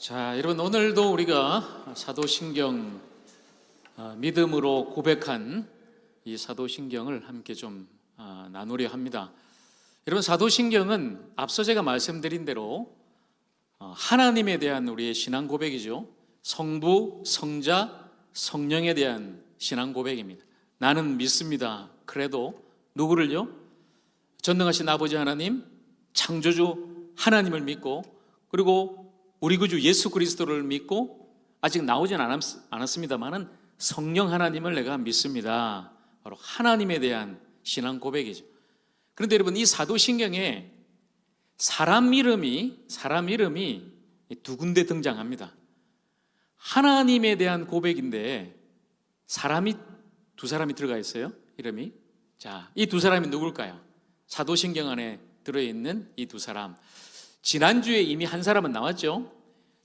자, 여러분 오늘도 우리가 사도신경 믿음으로 고백한 이 사도신경을 함께 좀 나누려 합니다. 여러분 사도신경은 앞서 제가 말씀드린 대로 하나님에 대한 우리의 신앙 고백이죠. 성부, 성자, 성령에 대한 신앙 고백입니다. 나는 믿습니다. 그래도 누구를요? 전능하신 아버지 하나님, 창조주 하나님을 믿고, 그리고 우리 구주 예수 그리스도를 믿고, 아직 나오진 않았습니다만은 성령 하나님을 내가 믿습니다. 바로 하나님에 대한 신앙 고백이죠. 그런데 여러분 이 사도신경에 사람 이름이 두 군데 등장합니다. 하나님에 대한 고백인데 사람이 두 사람이 들어가 있어요. 이름이. 자, 이 두 사람이 누굴까요? 사도신경 안에 들어있는 이 두 사람. 지난주에 이미 한 사람은 나왔죠.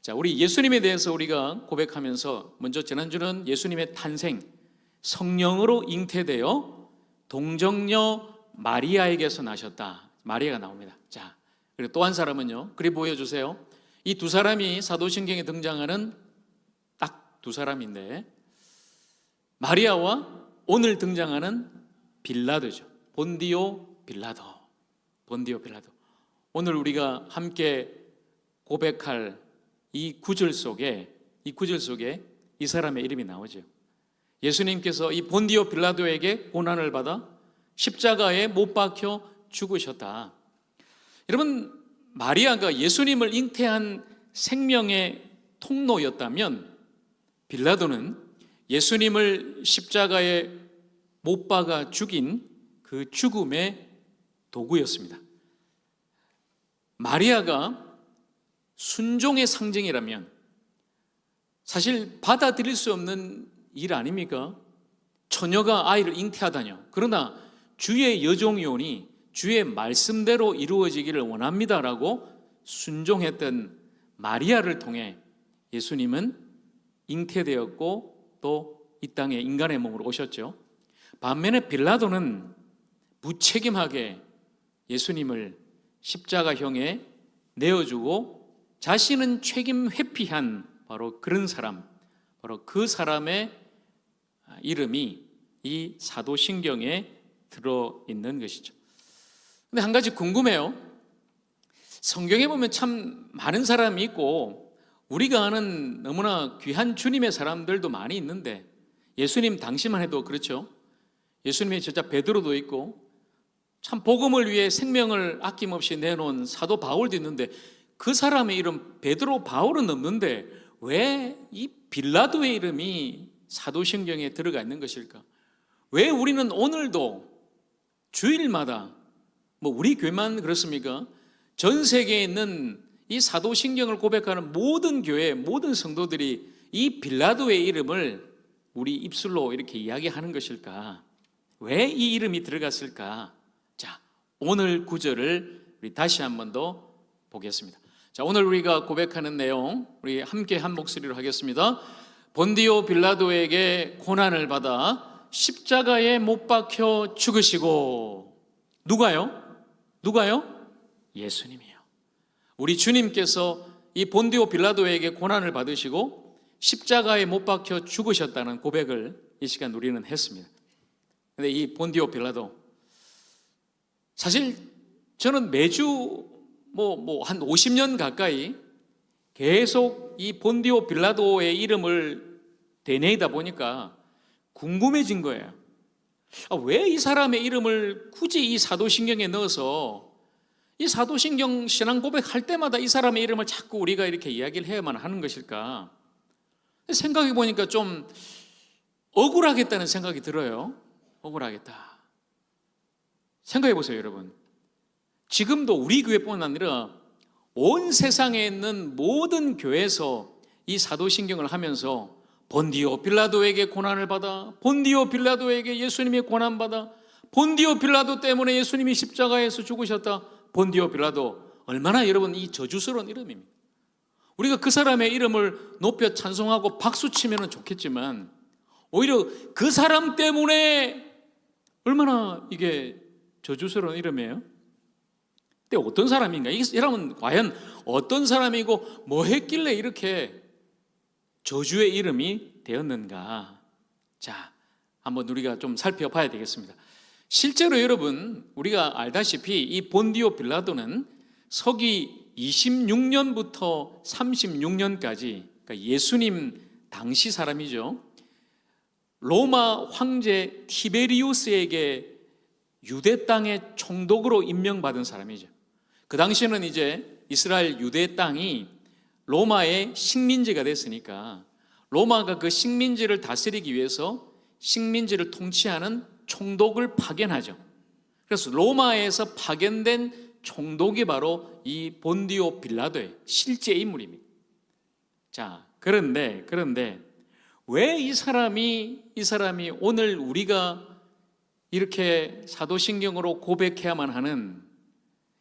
자, 우리 예수님에 대해서 우리가 고백하면서 먼저 지난주는 예수님의 탄생, 성령으로 잉태되어 동정녀 마리아에게서 나셨다. 마리아가 나옵니다. 자, 그리고 또 한 사람은요. 그리 보여주세요. 이 두 사람이 사도신경에 등장하는 딱 두 사람인데 마리아와 오늘 등장하는 빌라도죠. 본디오 빌라도. 오늘 우리가 함께 고백할 이 구절 속에 이 사람의 이름이 나오죠. 예수님께서 이 본디오 빌라도에게 고난을 받아 십자가에 못 박혀 죽으셨다. 여러분, 마리아가 예수님을 잉태한 생명의 통로였다면 빌라도는 예수님을 십자가에 못 박아 죽인 그 죽음의 도구였습니다. 마리아가 순종의 상징이라면 사실 받아들일 수 없는 일 아닙니까? 처녀가 아이를 잉태하다뇨. 그러나 주의 여종이오니 주의 말씀대로 이루어지기를 원합니다라고 순종했던 마리아를 통해 예수님은 잉태되었고 또 이 땅에 인간의 몸으로 오셨죠. 반면에 빌라도는 무책임하게 예수님을 십자가형에 내어주고 자신은 책임 회피한 바로 그런 사람, 바로 그 사람의 이름이 이 사도신경에 들어있는 것이죠. 근데 한 가지 궁금해요. 성경에 보면 참 많은 사람이 있고 우리가 아는 너무나 귀한 주님의 사람들도 많이 있는데 예수님 당시만 해도 그렇죠. 예수님의 제자 베드로도 있고 참 복음을 위해 생명을 아낌없이 내놓은 사도 바울도 있는데 그 사람의 이름 베드로 바울은 없는데 왜 이 빌라도의 이름이 사도신경에 들어가 있는 것일까? 왜 우리는 오늘도 주일마다 우리 교회만 그렇습니까? 전 세계에 있는 이 사도신경을 고백하는 모든 교회, 모든 성도들이 이 빌라도의 이름을 우리 입술로 이렇게 이야기하는 것일까? 왜 이 이름이 들어갔을까? 자, 오늘 구절을 우리 다시 한 번 더 보겠습니다. 자, 오늘 우리가 고백하는 내용 우리 함께 한 목소리로 하겠습니다. 본디오 빌라도에게 고난을 받아 십자가에 못 박혀 죽으시고 누가요? 예수님이요. 우리 주님께서 이 본디오 빌라도에게 고난을 받으시고 십자가에 못 박혀 죽으셨다는 고백을 이 시간 우리는 했습니다. 근데 이 본디오 빌라도 사실 저는 매주 한 50년 가까이 계속 이 본디오 빌라도의 이름을 되뇌이다 보니까 궁금해진 거예요. 왜 이 사람의 이름을 굳이 이 사도신경에 넣어서 이 사도신경 신앙 고백할 때마다 이 사람의 이름을 자꾸 우리가 이렇게 이야기를 해야만 하는 것일까? 생각해 보니까 좀 억울하겠다는 생각이 들어요. 억울하겠다. 생각해 보세요, 여러분. 지금도 우리 교회뿐만 아니라 온 세상에 있는 모든 교회에서 이 사도신경을 하면서 본디오 빌라도에게 고난을 받아, 본디오 빌라도에게 예수님이 고난받아, 본디오 빌라도 때문에 예수님이 십자가에서 죽으셨다. 본디오 빌라도 얼마나 여러분 이 저주스러운 이름입니다. 우리가 그 사람의 이름을 높여 찬송하고 박수치면 좋겠지만 오히려 그 사람 때문에 얼마나 이게 저주스러운 이름이에요. 근데 어떤 사람인가? 이 사람은 과연 어떤 사람이고 뭐 했길래 이렇게 저주의 이름이 되었는가? 자, 한번 우리가 좀 살펴봐야 되겠습니다. 실제로 여러분, 우리가 알다시피 이 본디오 빌라도는 서기 26년부터 36년까지, 그러니까 예수님 당시 사람이죠. 로마 황제 티베리우스에게 유대 땅의 총독으로 임명받은 사람이죠. 그 당시에는 이제 이스라엘 유대 땅이 로마의 식민지가 됐으니까 로마가 그 식민지를 다스리기 위해서 식민지를 통치하는 총독을 파견하죠. 그래서 로마에서 파견된 총독이 바로 이 본디오 빌라도의 실제 인물입니다. 자, 그런데 왜 이 사람이 오늘 우리가 이렇게 사도신경으로 고백해야만 하는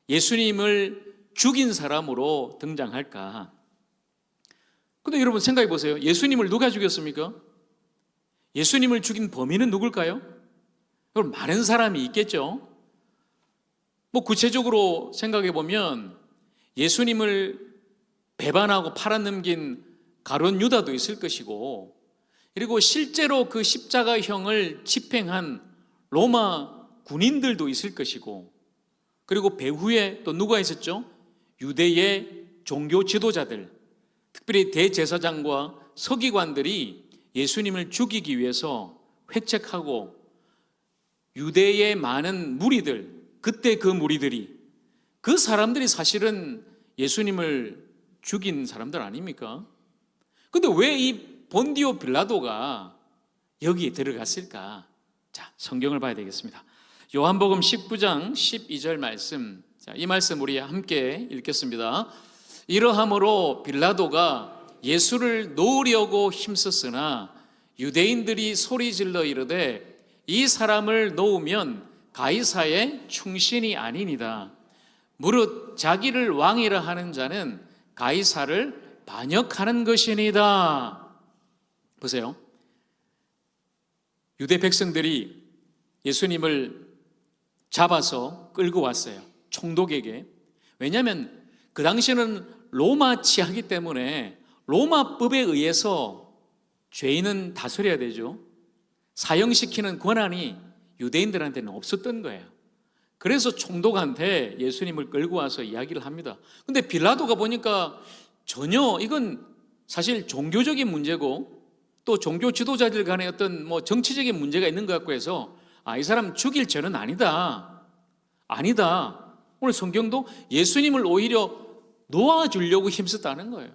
예수님을 죽인 사람으로 등장할까? 근데 여러분 생각해 보세요. 예수님을 누가 죽였습니까? 예수님을 죽인 범인은 누굴까요? 여러분, 많은 사람이 있겠죠. 뭐 구체적으로 생각해 보면 예수님을 배반하고 팔아넘긴 가룟 유다도 있을 것이고, 그리고 실제로 그 십자가형을 집행한 로마 군인들도 있을 것이고, 그리고 배후에 또 누가 있었죠? 유대의 종교 지도자들, 특별히 대제사장과 서기관들이 예수님을 죽이기 위해서 회책하고, 유대의 많은 무리들, 그때 그 무리들이, 그 사람들이 사실은 예수님을 죽인 사람들 아닙니까? 근데 왜 이 본디오 빌라도가 여기에 들어갔을까? 자, 성경을 봐야 되겠습니다. 요한복음 19장 12절 말씀, 자, 이 말씀 우리 함께 읽겠습니다. 이러함으로 빌라도가 예수를 놓으려고 힘썼으나 유대인들이 소리질러 이르되 이 사람을 놓으면 가이사의 충신이 아니니라. 무릇 자기를 왕이라 하는 자는 가이사를 반역하는 것이니이다. 보세요. 유대 백성들이 예수님을 잡아서 끌고 왔어요. 총독에게. 왜냐하면 그 당시에는 로마 치하기 때문에 로마법에 의해서 죄인은 다스려야 되죠. 사형시키는 권한이 유대인들한테는 없었던 거예요. 그래서 총독한테 예수님을 끌고 와서 이야기를 합니다. 근데 빌라도가 보니까 전혀 이건 사실 종교적인 문제고 또 종교 지도자들 간에 어떤 뭐 정치적인 문제가 있는 것 같고 해서 이 사람 죽일 죄는 아니다. 오늘 성경도 예수님을 오히려 놓아주려고 힘썼다는 거예요.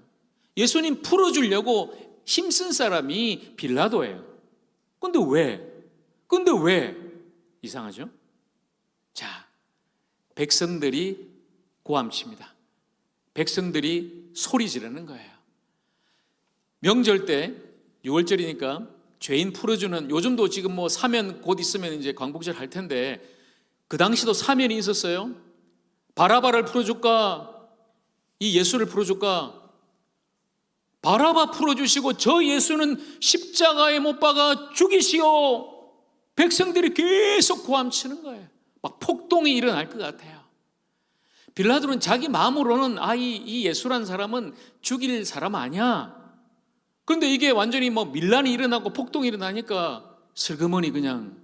예수님 풀어주려고 힘쓴 사람이 빌라도예요. 근데 왜? 이상하죠? 자, 백성들이 고함칩니다. 백성들이 소리 지르는 거예요. 명절 때 6월절이니까 죄인 풀어주는, 요즘도 지금 뭐 사면 곧 있으면 이제 광복절 할 텐데 그 당시도 사면이 있었어요. 바라바를 풀어줄까? 이 예수를 풀어줄까? 바라바 풀어주시고 저 예수는 십자가에 못 박아 죽이시오. 백성들이 계속 고함치는 거예요. 막 폭동이 일어날 것 같아요. 빌라도는 자기 마음으로는 이 예수란 사람은 죽일 사람 아니야. 그런데 이게 완전히 뭐 밀란이 일어나고 폭동이 일어나니까 슬그머니 그냥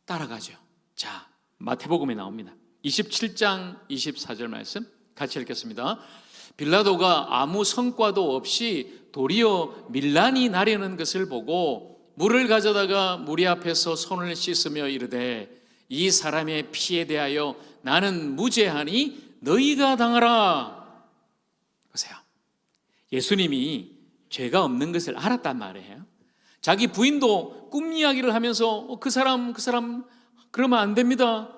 따라가죠. 자, 마태복음에 나옵니다. 27장 24절 말씀 같이 읽겠습니다. 빌라도가 아무 성과도 없이 도리어 밀란이 나려는 것을 보고 물을 가져다가 무리 앞에서 손을 씻으며 이르되 이 사람의 피에 대하여 나는 무죄하니 너희가 당하라. 보세요. 예수님이 죄가 없는 것을 알았단 말이에요. 자기 부인도 꿈 이야기를 하면서 그 사람 그러면 안 됩니다.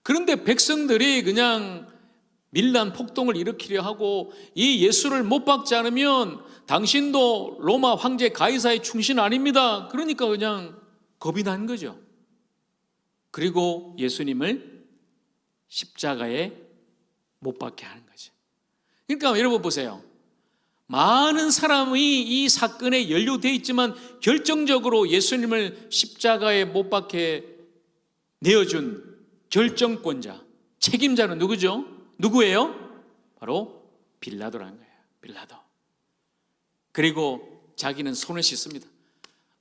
그런데 백성들이 그냥 밀란 폭동을 일으키려 하고 이 예수를 못 박지 않으면 당신도 로마 황제 가이사의 충신 아닙니다. 그러니까 그냥 겁이 난 거죠. 그리고 예수님을 십자가에 못 박게 하는 거죠. 그러니까 여러분 보세요. 많은 사람이 이 사건에 연루되어 있지만 결정적으로 예수님을 십자가에 못 박게 내어준 결정권자, 책임자는 누구죠? 누구예요? 바로 빌라도라는 거예요. 빌라도. 그리고 자기는 손을 씻습니다.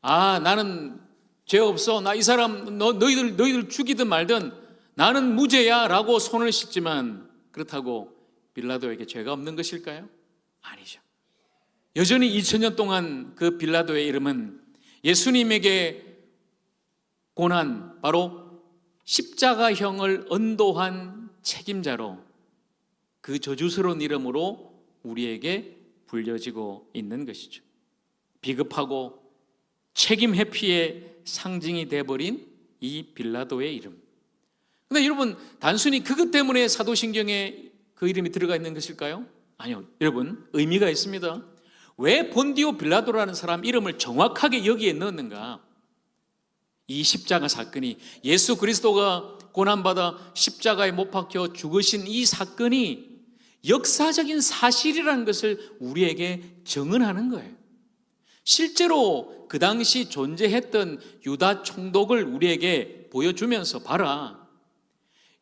나는 죄 없어. 나 이 사람 너희들 죽이든 말든 나는 무죄야 라고 손을 씻지만, 그렇다고 빌라도에게 죄가 없는 것일까요? 아니죠. 여전히 2000년 동안 그 빌라도의 이름은 예수님에게 고난, 바로 십자가형을 언도한 책임자로, 그 저주스러운 이름으로 우리에게 불려지고 있는 것이죠. 비겁하고 책임 회피의 상징이 되어버린 이 빌라도의 이름. 그런데 여러분, 단순히 그것 때문에 사도신경에 그 이름이 들어가 있는 것일까요? 아니요. 여러분, 의미가 있습니다. 왜 본디오 빌라도라는 사람 이름을 정확하게 여기에 넣었는가? 이 십자가 사건이, 예수 그리스도가 고난받아 십자가에 못 박혀 죽으신 이 사건이 역사적인 사실이라는 것을 우리에게 증언하는 거예요. 실제로 그 당시 존재했던 유다 총독을 우리에게 보여주면서, 봐라,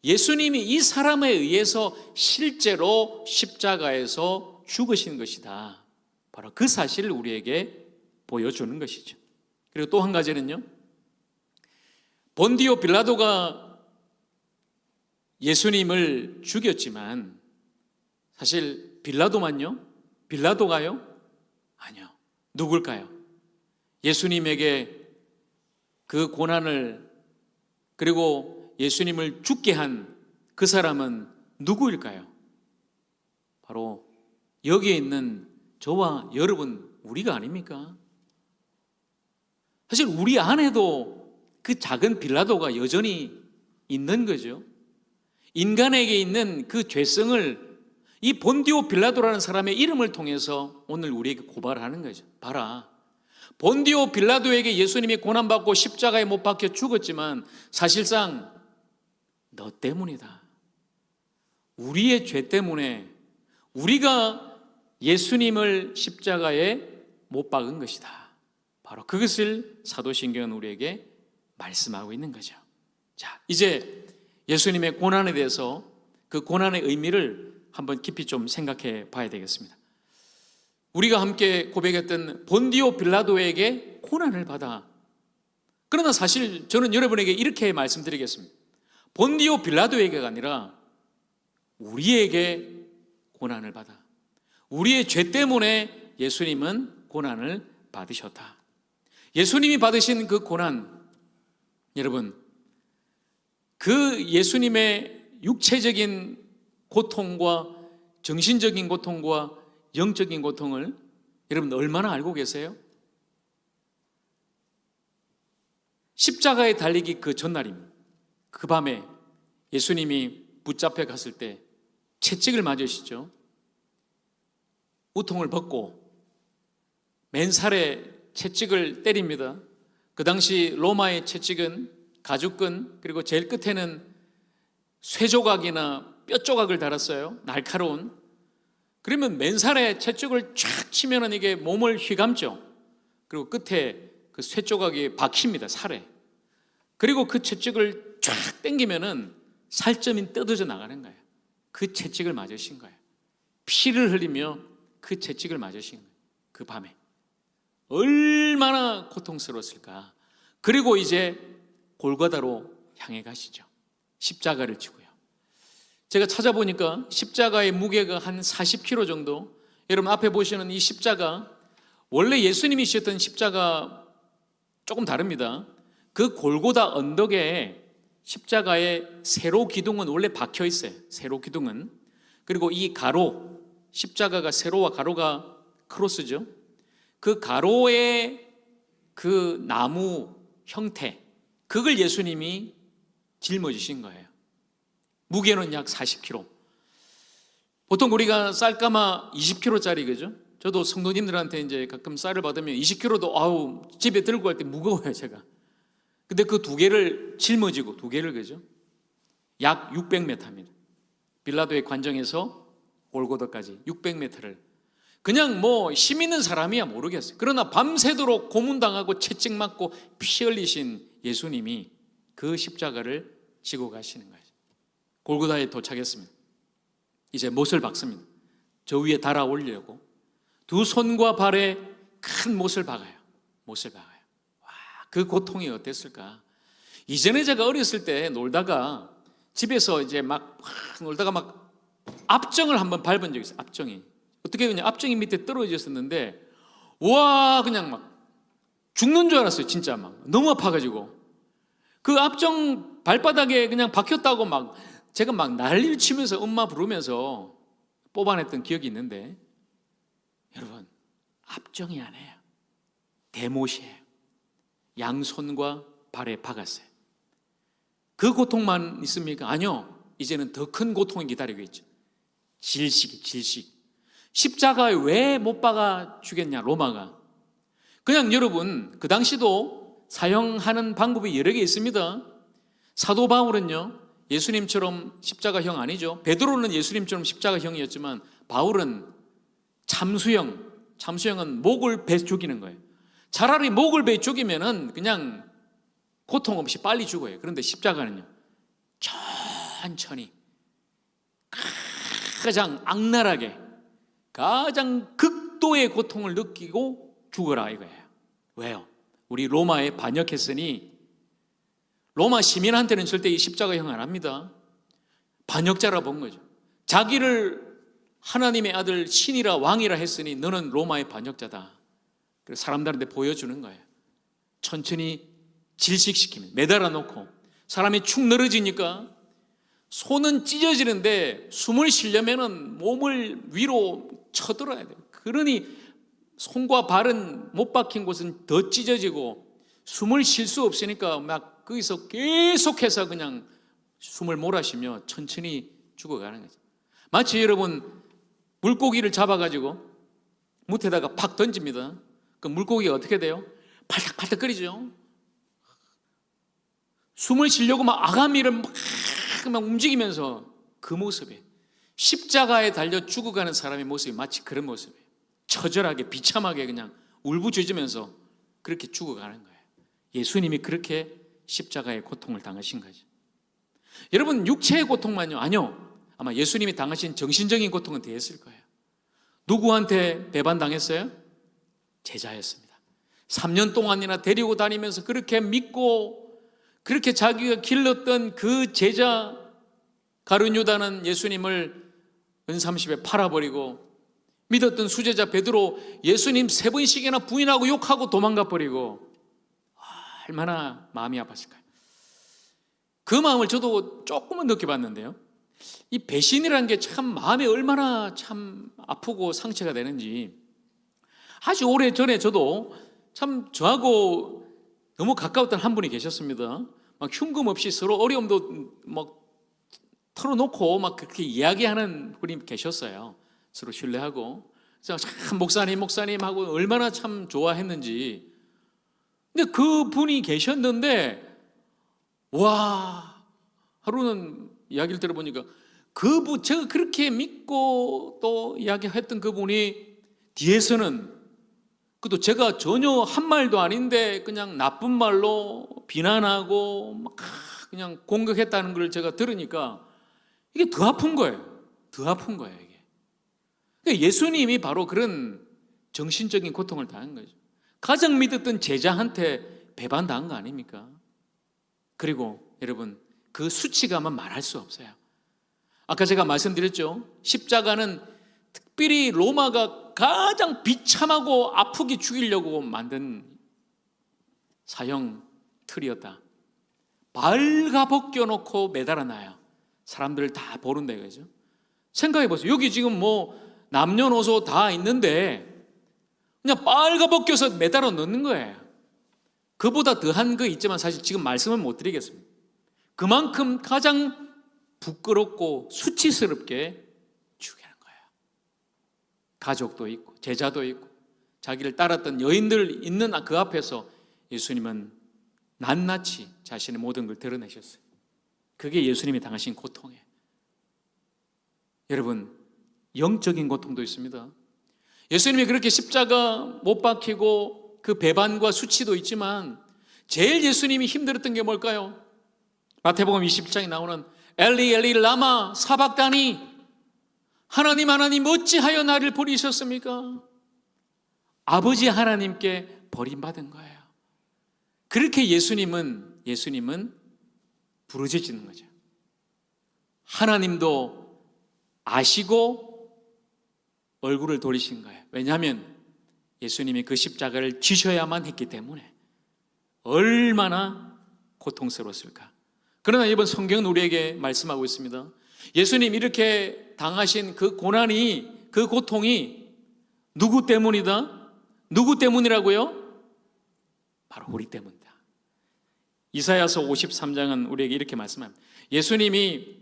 예수님이 이 사람에 의해서 실제로 십자가에서 죽으신 것이다. 바로 그 사실을 우리에게 보여주는 것이죠. 그리고 또 한 가지는요, 본디오 빌라도가 예수님을 죽였지만 사실 빌라도만요? 빌라도가요? 아니요. 누굴까요? 예수님에게 그 고난을, 그리고 예수님을 죽게 한 그 사람은 누구일까요? 바로 여기에 있는 저와 여러분, 우리가 아닙니까? 사실 우리 안에도 그 작은 빌라도가 여전히 있는 거죠. 인간에게 있는 그 죄성을 이 본디오 빌라도라는 사람의 이름을 통해서 오늘 우리에게 고발하는 거죠. 봐라, 본디오 빌라도에게 예수님이 고난받고 십자가에 못 박혀 죽었지만 사실상 너 때문이다. 우리의 죄 때문에 우리가 예수님을 십자가에 못 박은 것이다. 바로 그것을 사도신경은 우리에게 말씀하고 있는 거죠. 자, 이제 예수님의 고난에 대해서, 그 고난의 의미를 한번 깊이 좀 생각해 봐야 되겠습니다. 우리가 함께 고백했던 본디오 빌라도에게 고난을 받아. 그러나 사실 저는 여러분에게 이렇게 말씀드리겠습니다. 본디오 빌라도에게가 아니라 우리에게 고난을 받아. 우리의 죄 때문에 예수님은 고난을 받으셨다. 예수님이 받으신 그 고난, 여러분, 그 예수님의 육체적인 고통과 정신적인 고통과 영적인 고통을 여러분 얼마나 알고 계세요? 십자가에 달리기 그 전날입니다. 그 밤에 예수님이 붙잡혀 갔을 때 채찍을 맞으시죠. 우통을 벗고 맨살에 채찍을 때립니다. 그 당시 로마의 채찍은 가죽끈, 그리고 제일 끝에는 쇠조각이나 뼈조각을 달았어요. 날카로운. 그러면 맨살에 채찍을 쫙 치면은 이게 몸을 휘감죠. 그리고 끝에 그 쇠조각이 박힙니다, 살에. 그리고 그 채찍을 쫙 당기면은 살점이 뜯어져 나가는 거예요. 그 채찍을 맞으신 거예요. 피를 흘리며 그 채찍을 맞으신 거예요. 그 밤에. 얼마나 고통스러웠을까. 그리고 이제 골고다로 향해 가시죠. 십자가를 지고요. 제가 찾아보니까 십자가의 무게가 한 40kg 정도. 여러분 앞에 보시는 이 십자가, 원래 예수님이 지셨던 십자가 조금 다릅니다. 그 골고다 언덕에 십자가의 세로 기둥은 원래 박혀 있어요. 세로 기둥은. 그리고 이 가로, 십자가가 세로와 가로가 크로스죠. 그 가로의 그 나무 형태, 그걸 예수님이 짊어지신 거예요. 무게는 약 40kg. 보통 우리가 쌀가마 20kg짜리, 그죠? 저도 성도님들한테 이제 가끔 쌀을 받으면 20kg도 집에 들고 갈 때 무거워요, 제가. 근데 그 두 개를 짊어지고, 두 개를, 그죠? 약 600m입니다. 빌라도의 관정에서 골고다까지 600m를 그냥 뭐 힘 있는 사람이야 모르겠어요. 그러나 밤새도록 고문당하고 채찍 맞고 피 흘리신 예수님이 그 십자가를 지고 가시는 거예요. 골고다에 도착했습니다. 이제 못을 박습니다. 저 위에 달아 올리려고 두 손과 발에 큰 못을 박아요. 못을 박아요. 와, 그 고통이 어땠을까? 이전에 제가 어렸을 때 놀다가 집에서 이제 막 놀다가 막 압정을 한번 밟은 적이 있어요. 압정이. 어떻게 그냥 압정이 밑에 떨어졌었는데, 와, 그냥 막 죽는 줄 알았어요. 진짜 막 너무 아파가지고 그 압정 발바닥에 그냥 박혔다고 막 제가 막 난리를 치면서 엄마 부르면서 뽑아냈던 기억이 있는데, 여러분, 압정이 아니에요. 대못이에요. 양손과 발에 박았어요. 그 고통만 있습니까? 아니요. 이제는 더 큰 고통이 기다리고 있죠. 질식. 십자가에 왜 못 박아 주겠냐, 로마가. 그냥 여러분, 그 당시도 사형하는 방법이 여러 개 있습니다. 사도 바울은요, 예수님처럼 십자가형 아니죠. 베드로는 예수님처럼 십자가형이었지만 바울은 참수형은 목을 베 죽이는 거예요. 차라리 목을 베 죽이면은 그냥 고통 없이 빨리 죽어요. 그런데 십자가는요, 천천히 가장 악랄하게 가장 극도의 고통을 느끼고 죽어라 이거예요. 왜요? 우리 로마에 반역했으니 로마 시민한테는 절대 이 십자가형 안 합니다. 반역자라 본 거죠. 자기를 하나님의 아들 신이라 왕이라 했으니 너는 로마의 반역자다. 그래서 사람들한테 보여주는 거예요. 천천히 질식시키면 매달아 놓고 사람이 축 늘어지니까 손은 찢어지는데 숨을 쉬려면은 몸을 위로 쳐들어야 돼요. 그러니 손과 발은 못 박힌 곳은 더 찢어지고 숨을 쉴 수 없으니까 막 거기서 계속해서 그냥 숨을 몰아쉬며 천천히 죽어가는 거죠. 마치 여러분 물고기를 잡아가지고 무태다가 팍 던집니다. 그 물고기가 어떻게 돼요? 팔딱팔딱거리죠. 숨을 쉬려고 막 아가미를 막 움직이면서 그 모습이 십자가에 달려 죽어가는 사람의 모습이 마치 그런 모습이에요. 처절하게 비참하게 그냥 울부짖으면서 그렇게 죽어가는 거예요. 예수님이 그렇게 십자가의 고통을 당하신 거죠. 여러분 육체의 고통만요? 아니요. 아마 예수님이 당하신 정신적인 고통은 더 했을 거예요. 누구한테 배반당했어요? 제자였습니다. 3년 동안이나 데리고 다니면서 그렇게 믿고 그렇게 자기가 길렀던 그 제자 가룟 유다는 예수님을 은삼십에 팔아버리고 믿었던 수제자 베드로 예수님 3번씩이나 부인하고 욕하고 도망가 버리고 얼마나 마음이 아팠을까요? 그 마음을 저도 조금은 느껴봤는데요. 이 배신이라는 게 참 마음에 얼마나 참 아프고 상처가 되는지 아주 오래 전에 저도 참 저하고 너무 가까웠던 한 분이 계셨습니다. 막 흉금 없이 서로 어려움도 막 털어놓고 막 그렇게 이야기하는 분이 계셨어요. 서로 신뢰하고. 그래서 참 목사님 하고 얼마나 참 좋아했는지. 근데 그 분이 계셨는데 와, 하루는 이야기를 들어보니까 그분 제가 그렇게 믿고 또 이야기했던 그분이 뒤에서는 그것도 제가 전혀 한 말도 아닌데 그냥 나쁜 말로 비난하고 막 그냥 공격했다는 걸 제가 들으니까 이게 더 아픈 거예요. 더 아픈 거예요, 이게. 그러니까 예수님이 바로 그런 정신적인 고통을 당한 거죠. 가장 믿었던 제자한테 배반당한 거 아닙니까? 그리고 여러분 그 수치감은 말할 수 없어요. 아까 제가 말씀드렸죠. 십자가는 특별히 로마가 가장 비참하고 아프게 죽이려고 만든 사형 틀이었다. 발가벗겨놓고 매달아놔요. 사람들을 다 보는다 이거죠. 생각해 보세요. 여기 지금 뭐 남녀노소 다 있는데 그냥 발가벗겨서 매달아 놓는 거예요. 그보다 더한 거 있지만 사실 지금 말씀은 못 드리겠습니다. 그만큼 가장 부끄럽고 수치스럽게 죽이는 거예요. 가족도 있고 제자도 있고 자기를 따랐던 여인들 있는 그 앞에서 예수님은 낱낱이 자신의 모든 걸 드러내셨어요. 그게 예수님이 당하신 고통이에요. 여러분 영적인 고통도 있습니다. 예수님이 그렇게 십자가 못 박히고 그 배반과 수치도 있지만 제일 예수님이 힘들었던 게 뭘까요? 마태복음 27장에 나오는 엘리 엘리 라마 사박다니, 하나님 하나님 어찌하여 나를 버리셨습니까? 아버지 하나님께 버림받은 거예요. 그렇게 예수님은 부르짖는 거죠. 하나님도 아시고 얼굴을 돌리신 거예요. 왜냐하면 예수님이 그 십자가를 지셔야만 했기 때문에 얼마나 고통스러웠을까. 그러나 이번 성경은 우리에게 말씀하고 있습니다. 예수님 이렇게 당하신 그 고난이, 그 고통이 누구 때문이다? 누구 때문이라고요? 바로 우리 때문이다. 이사야서 53장은 우리에게 이렇게 말씀합니다. 예수님이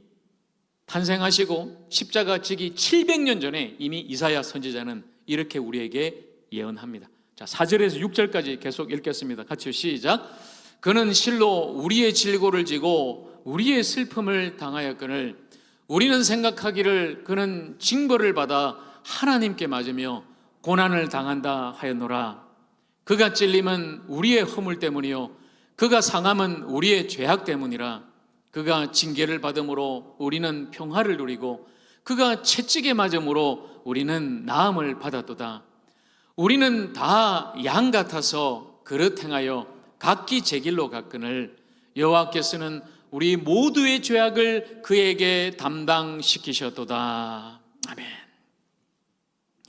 탄생하시고 십자가 지기 700년 전에 이미 이사야 선지자는 이렇게 우리에게 예언합니다. 자, 4절에서 6절까지 계속 읽겠습니다. 같이 시작. 그는 실로 우리의 질고를 지고 우리의 슬픔을 당하였거늘 우리는 생각하기를 그는 징벌을 받아 하나님께 맞으며 고난을 당한다 하였노라. 그가 찔림은 우리의 허물 때문이요 그가 상함은 우리의 죄악 때문이라. 그가 징계를 받음으로 우리는 평화를 누리고 그가 채찍에 맞음으로 우리는 나음을 받았도다. 우리는 다 양 같아서 그릇 행하여 각기 제 길로 갔거늘 여호와께서는 우리 모두의 죄악을 그에게 담당시키셨도다. 아멘.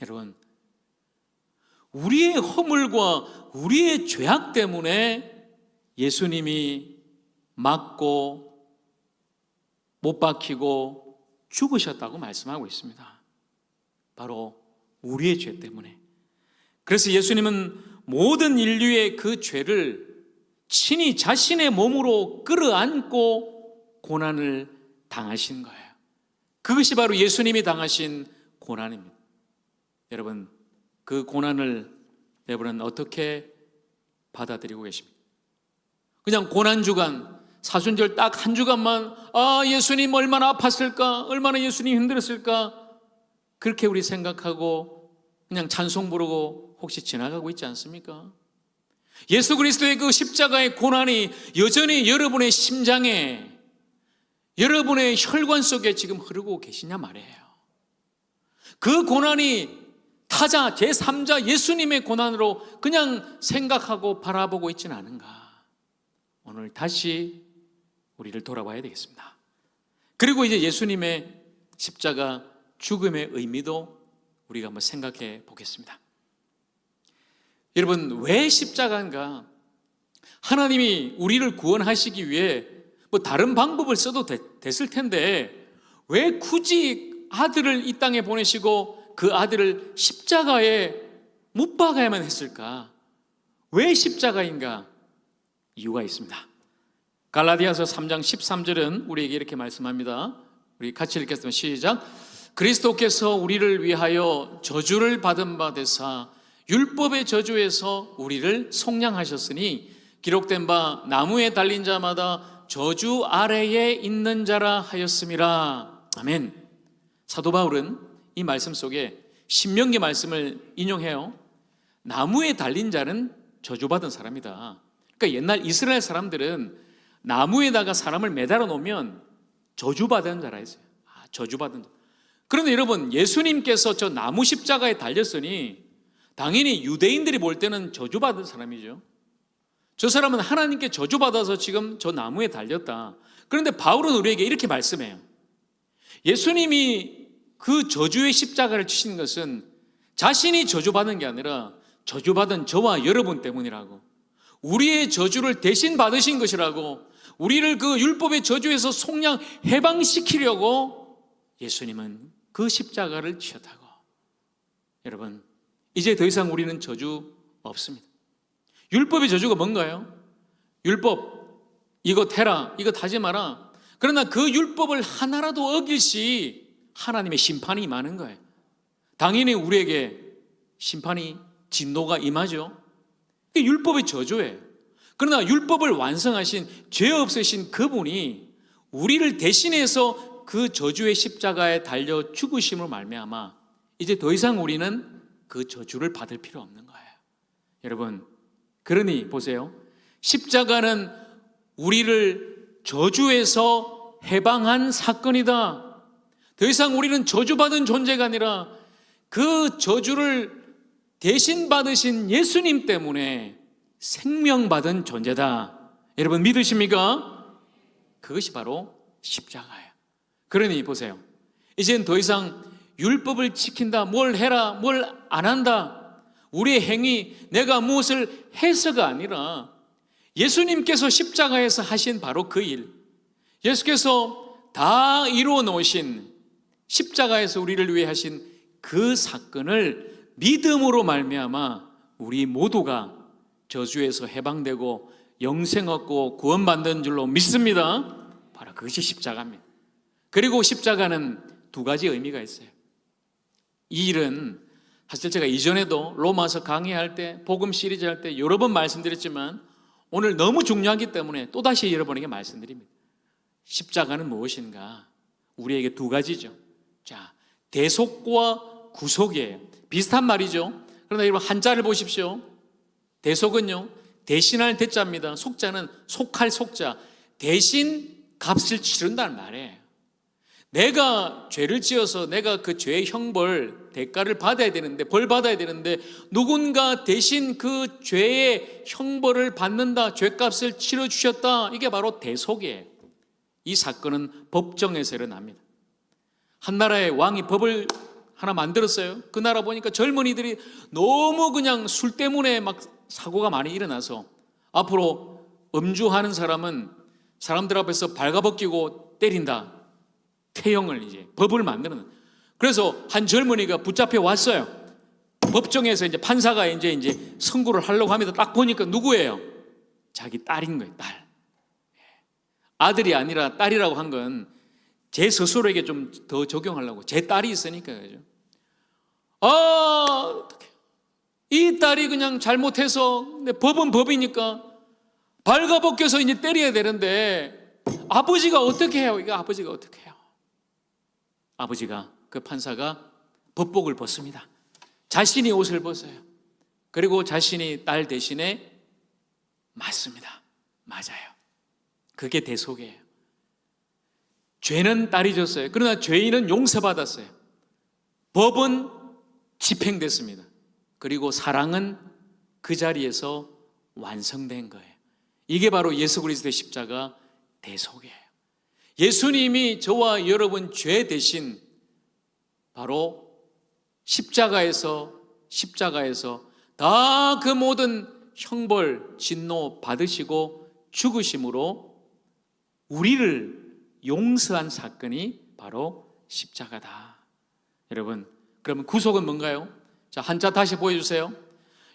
여러분, 우리의 허물과 우리의 죄악 때문에 예수님이 맞고 못 박히고 죽으셨다고 말씀하고 있습니다. 바로 우리의 죄 때문에. 그래서 예수님은 모든 인류의 그 죄를 친히 자신의 몸으로 끌어안고 고난을 당하신 거예요. 그것이 바로 예수님이 당하신 고난입니다. 여러분, 그 고난을 여러분은 어떻게 받아들이고 계십니까? 그냥 고난주간, 사순절 딱 한 주간만 예수님 얼마나 아팠을까, 얼마나 예수님 힘들었을까, 그렇게 우리 생각하고 그냥 찬송 부르고 혹시 지나가고 있지 않습니까? 예수 그리스도의 그 십자가의 고난이 여전히 여러분의 심장에, 여러분의 혈관 속에 지금 흐르고 계시냐 말이에요. 그 고난이 타자 제3자 예수님의 고난으로 그냥 생각하고 바라보고 있지는 않은가. 오늘 다시 우리를 돌아봐야 되겠습니다. 그리고 이제 예수님의 십자가 죽음의 의미도 우리가 한번 생각해 보겠습니다. 여러분, 왜 십자가인가? 하나님이 우리를 구원하시기 위해 뭐 다른 방법을 써도 됐을 텐데 왜 굳이 아들을 이 땅에 보내시고 그 아들을 십자가에 못 박아야만 했을까? 왜 십자가인가? 이유가 있습니다. 갈라디아서 3장 13절은 우리에게 이렇게 말씀합니다. 우리 같이 읽겠습니다. 시작. 그리스도께서 우리를 위하여 저주를 받은 바 되사 율법의 저주에서 우리를 속량하셨으니 기록된 바 나무에 달린 자마다 저주 아래에 있는 자라 하였음이라. 아멘. 사도 바울은 이 말씀 속에 신명기 말씀을 인용해요. 나무에 달린 자는 저주받은 사람이다. 그러니까 옛날 이스라엘 사람들은 나무에다가 사람을 매달아 놓으면 저주받은 자라 했어요. 저주받은 자. 그런데 여러분, 예수님께서 저 나무 십자가에 달렸으니 당연히 유대인들이 볼 때는 저주받은 사람이죠. 저 사람은 하나님께 저주받아서 지금 저 나무에 달렸다. 그런데 바울은 우리에게 이렇게 말씀해요. 예수님이 그 저주의 십자가를 치신 것은 자신이 저주받은 게 아니라 저주받은 저와 여러분 때문이라고, 우리의 저주를 대신 받으신 것이라고, 우리를 그 율법의 저주에서 속량 해방시키려고 예수님은 그 십자가를 치셨다고. 여러분, 이제 더 이상 우리는 저주 없습니다. 율법의 저주가 뭔가요? 율법, 이것 해라, 이것 하지 마라. 그러나 그 율법을 하나라도 어길 시 하나님의 심판이 임하는 거예요. 당연히 우리에게 심판이, 진노가 임하죠. 이게 율법의 저주예요. 그러나 율법을 완성하신, 죄 없으신 그분이 우리를 대신해서 그 저주의 십자가에 달려 죽으심으로 말미암아 이제 더 이상 우리는 그 저주를 받을 필요 없는 거예요. 여러분, 그러니 보세요. 십자가는 우리를 저주에서 해방한 사건이다. 더 이상 우리는 저주받은 존재가 아니라 그 저주를 대신 받으신 예수님 때문에 생명받은 존재다. 여러분 믿으십니까? 그것이 바로 십자가예요. 그러니 보세요. 이젠 더 이상 율법을 지킨다, 뭘 해라, 뭘 안 한다, 우리의 행위, 내가 무엇을 해서가 아니라 예수님께서 십자가에서 하신 바로 그 일, 예수께서 다 이루어 놓으신 십자가에서 우리를 위해 하신 그 사건을 믿음으로 말미암아 우리 모두가 저주에서 해방되고 영생 얻고 구원받는 줄로 믿습니다. 바로 그것이 십자가입니다. 그리고 십자가는 두 가지 의미가 있어요. 이 일은 사실 제가 이전에도 로마서 강의할 때, 복음 시리즈 할 때 여러 번 말씀드렸지만 오늘 너무 중요하기 때문에 또다시 여러분에게 말씀드립니다. 십자가는 무엇인가? 우리에게 두 가지죠. 자, 대속과 구속이에요. 비슷한 말이죠. 그러나 여러분 한자를 보십시오. 대속은요, 대신할 대자입니다. 속자는 속할 속자. 대신 값을 치른다는 말이에요. 내가 죄를 지어서 내가 그 죄의 형벌, 대가를 받아야 되는데, 벌 받아야 되는데 누군가 대신 그 죄의 형벌을 받는다, 죄값을 치러주셨다. 이게 바로 대속이에요. 이 사건은 법정에서 일어납니다. 한 나라의 왕이 법을 하나 만들었어요. 그 나라 보니까 젊은이들이 너무 그냥 술 때문에 막 사고가 많이 일어나서 앞으로 음주하는 사람은 사람들 앞에서 발가벗기고 때린다. 태형을 이제 법을 만드는. 그래서 한 젊은이가 붙잡혀 왔어요. 법정에서 이제 판사가 이제 선고를 하려고 합니다. 딱 보니까 누구예요? 자기 딸인 거예요, 딸. 아들이 아니라 딸이라고 한 건 제 스스로에게 좀 더 적용하려고. 제 딸이 있으니까 그죠. 어떡해. 이 딸이 그냥 잘못해서, 근데 법은 법이니까 발가벗겨서 이제 때려야 되는데 아버지가 어떻게 해요? 이거 아버지가 어떻게 해요? 아버지가, 그 판사가 법복을 벗습니다. 자신이 옷을 벗어요. 그리고 자신이 딸 대신에 맞습니다. 맞아요. 그게 대속이에요. 죄는 딸이 졌어요. 그러나 죄인은 용서받았어요. 법은 집행됐습니다. 그리고 사랑은 그 자리에서 완성된 거예요. 이게 바로 예수 그리스도의 십자가 대속이에요. 예수님이 저와 여러분 죄 대신 바로 십자가에서 다 그 모든 형벌, 진노 받으시고 죽으심으로 우리를 용서한 사건이 바로 십자가다. 여러분, 그러면 구속은 뭔가요? 자, 한자 다시 보여주세요.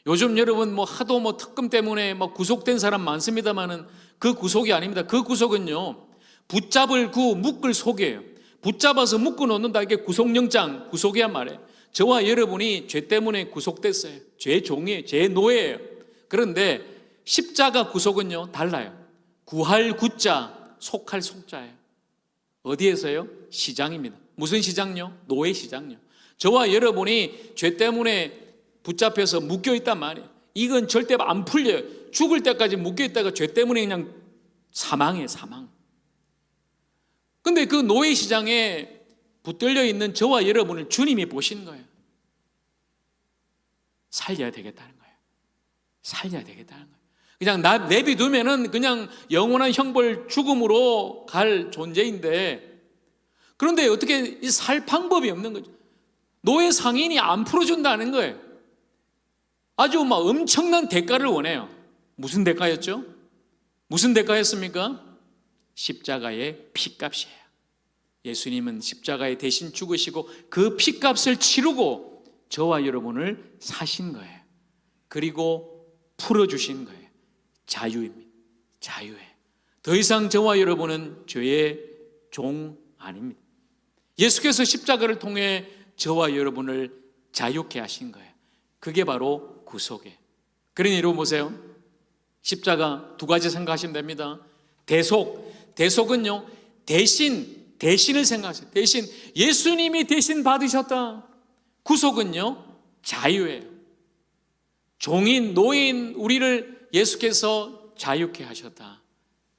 요즘 여러분 하도 특검 때문에 구속된 사람 많습니다만은 그 구속이 아닙니다. 그 구속은요, 붙잡을 구, 묶을 속이에요. 붙잡아서 묶어 놓는다. 이게 구속영장, 구속이란 말이에요. 저와 여러분이 죄 때문에 구속됐어요. 죄 종이에요. 죄 노예예요. 그런데 십자가 구속은요, 달라요. 구할 구자, 속할 속자예요. 어디에서요? 시장입니다. 무슨 시장요? 노예 시장요. 저와 여러분이 죄 때문에 붙잡혀서 묶여있단 말이에요. 이건 절대 안 풀려요. 죽을 때까지 묶여있다가 죄 때문에 그냥 사망이에요, 사망. 근데 그 노예 시장에 붙들려 있는 저와 여러분을 주님이 보신 거예요. 살려야 되겠다는 거예요. 살려야 되겠다는 거예요. 그냥 내비두면은 그냥 영원한 형벌 죽음으로 갈 존재인데, 그런데 어떻게 살 방법이 없는 거죠. 노예 상인이 안 풀어준다는 거예요. 아주 엄청난 대가를 원해요. 무슨 대가였죠? 무슨 대가였습니까? 십자가의 피값이에요. 예수님은 십자가에 대신 죽으시고 그 피값을 치르고 저와 여러분을 사신 거예요. 그리고 풀어주신 거예요. 자유입니다. 자유예요. 더 이상 저와 여러분은 죄의 종 아닙니다. 예수께서 십자가를 통해 저와 여러분을 자유케 하신 거예요. 그게 바로 구속이에요. 그러니 여러분 보세요. 십자가 두 가지 생각하시면 됩니다. 대속은요, 대신을 생각하세요. 대신, 예수님이 대신 받으셨다. 구속은요, 자유예요. 종인, 노예인 우리를 예수께서 자유케 하셨다.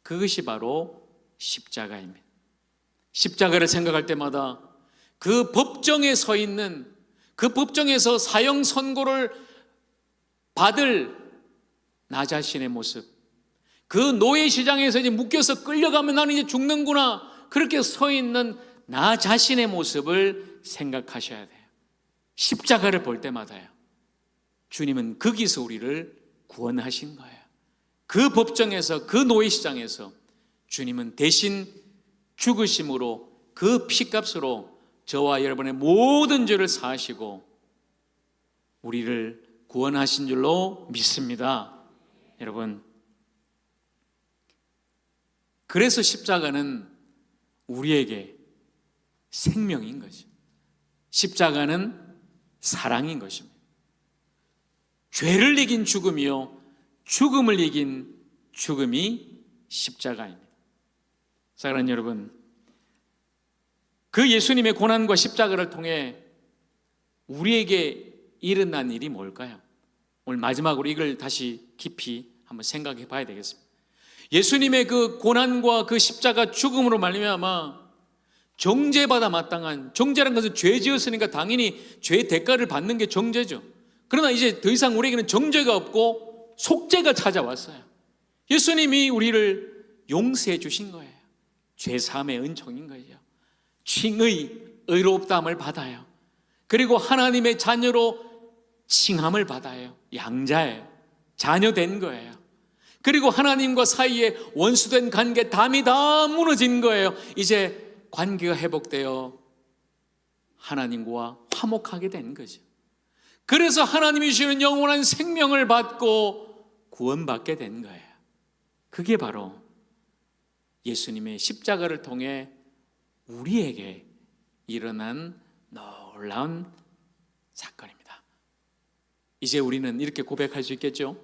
그것이 바로 십자가입니다. 십자가를 생각할 때마다 그 법정에 서 있는, 그 법정에서 사형 선고를 받을 나 자신의 모습, 그 노예시장에서 이제 묶여서 끌려가면 나는 이제 죽는구나, 그렇게 서 있는 나 자신의 모습을 생각하셔야 돼요. 십자가를 볼 때마다요, 주님은 거기서 우리를 구원하신 거예요. 그 법정에서, 그 노예시장에서 주님은 대신 죽으심으로, 그 피값으로 저와 여러분의 모든 죄를 사하시고 우리를 구원하신 줄로 믿습니다. 여러분, 그래서 십자가는 우리에게 생명인 거죠. 십자가는 사랑인 것입니다. 죄를 이긴 죽음이요, 죽음을 이긴 죽음이 십자가입니다. 사랑하는 여러분, 그 예수님의 고난과 십자가를 통해 우리에게 일어난 일이 뭘까요? 오늘 마지막으로 이걸 다시 깊이 한번 생각해 봐야 되겠습니다. 예수님의 그 고난과 그 십자가 죽음으로 말미암아 정죄받아 마땅한, 정죄라는 것은 죄 지었으니까 당연히 죄의 대가를 받는 게 정죄죠. 그러나 이제 더 이상 우리에게는 정죄가 없고 속죄가 찾아왔어요. 예수님이 우리를 용서해 주신 거예요. 죄 사함의 은총인 거예요. 칭의, 의롭다함을 받아요. 그리고 하나님의 자녀로 칭함을 받아요. 양자예요. 자녀된 거예요. 그리고 하나님과 사이에 원수된 관계, 담이 다 무너진 거예요. 이제 관계가 회복되어 하나님과 화목하게 된 거죠. 그래서 하나님이 주시는 영원한 생명을 받고 구원받게 된 거예요. 그게 바로 예수님의 십자가를 통해 우리에게 일어난 놀라운 사건입니다. 이제 우리는 이렇게 고백할 수 있겠죠?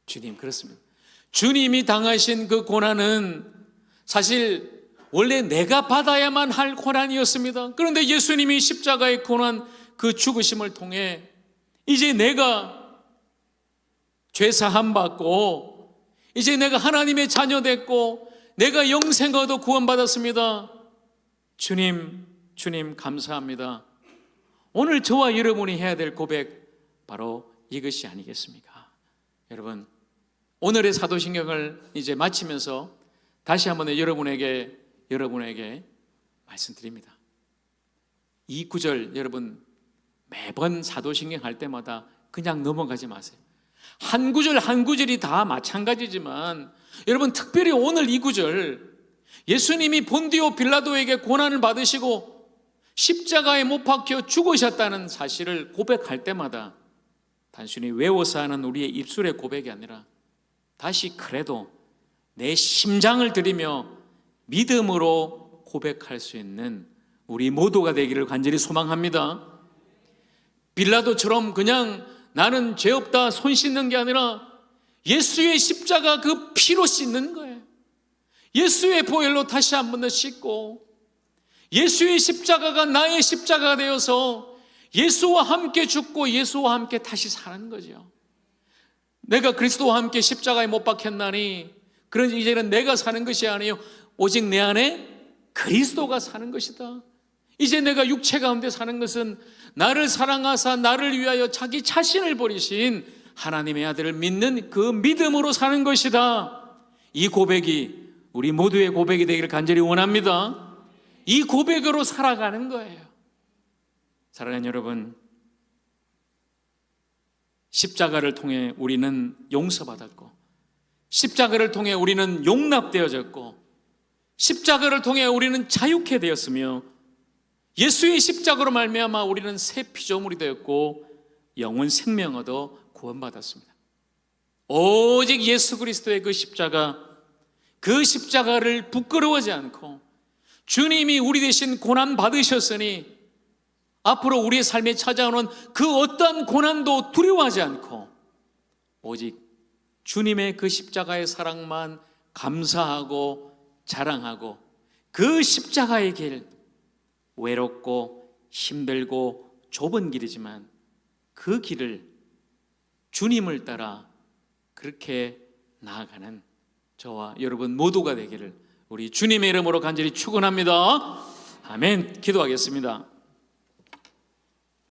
주님, 그렇습니다. 주님이 당하신 그 고난은 사실 원래 내가 받아야만 할 고난이었습니다. 그런데 예수님이 십자가의 고난, 그 죽으심을 통해 이제 내가 죄사함 받고 이제 내가 하나님의 자녀 됐고 내가 영생 얻어 구원받았습니다. 주님 감사합니다. 오늘 저와 여러분이 해야 될 고백, 바로 이것이 아니겠습니까? 여러분, 오늘의 사도신경을 이제 마치면서 다시 한번 여러분에게 말씀드립니다. 이 구절 여러분 매번 사도신경 할 때마다 그냥 넘어가지 마세요. 한 구절 한 구절이 다 마찬가지지만 여러분, 특별히 오늘 이 구절, 예수님이 본디오 빌라도에게 고난을 받으시고 십자가에 못 박혀 죽으셨다는 사실을 고백할 때마다 단순히 외워서 하는 우리의 입술의 고백이 아니라 다시 그래도 내 심장을 들이며 믿음으로 고백할 수 있는 우리 모두가 되기를 간절히 소망합니다. 빌라도처럼 그냥 나는 죄 없다 손 씻는 게 아니라 예수의 십자가 그 피로 씻는 거예요. 예수의 보혈로 다시 한 번 더 씻고 예수의 십자가가 나의 십자가가 되어서 예수와 함께 죽고 예수와 함께 다시 사는 거죠. 내가 그리스도와 함께 십자가에 못 박혔나니 그러니 이제는 내가 사는 것이 아니요 오직 내 안에 그리스도가 사는 것이다. 이제 내가 육체 가운데 사는 것은 나를 사랑하사 나를 위하여 자기 자신을 버리신 하나님의 아들을 믿는 그 믿음으로 사는 것이다. 이 고백이 우리 모두의 고백이 되기를 간절히 원합니다. 이 고백으로 살아가는 거예요. 사랑하는 여러분, 십자가를 통해 우리는 용서받았고 십자가를 통해 우리는 용납되어졌고 십자가를 통해 우리는 자유케 되었으며 예수의 십자가로 말미암아 우리는 새 피조물이 되었고 영원 생명 얻어 구원받았습니다. 오직 예수 그리스도의 그 십자가를 부끄러워하지 않고 주님이 우리 대신 고난 받으셨으니 앞으로 우리의 삶에 찾아오는 그 어떠한 고난도 두려워하지 않고 오직 주님의 그 십자가의 사랑만 감사하고 자랑하고 그 십자가의 길, 외롭고 힘들고 좁은 길이지만 그 길을 주님을 따라 그렇게 나아가는 저와 여러분 모두가 되기를 우리 주님의 이름으로 간절히 축원합니다. 아멘. 기도하겠습니다.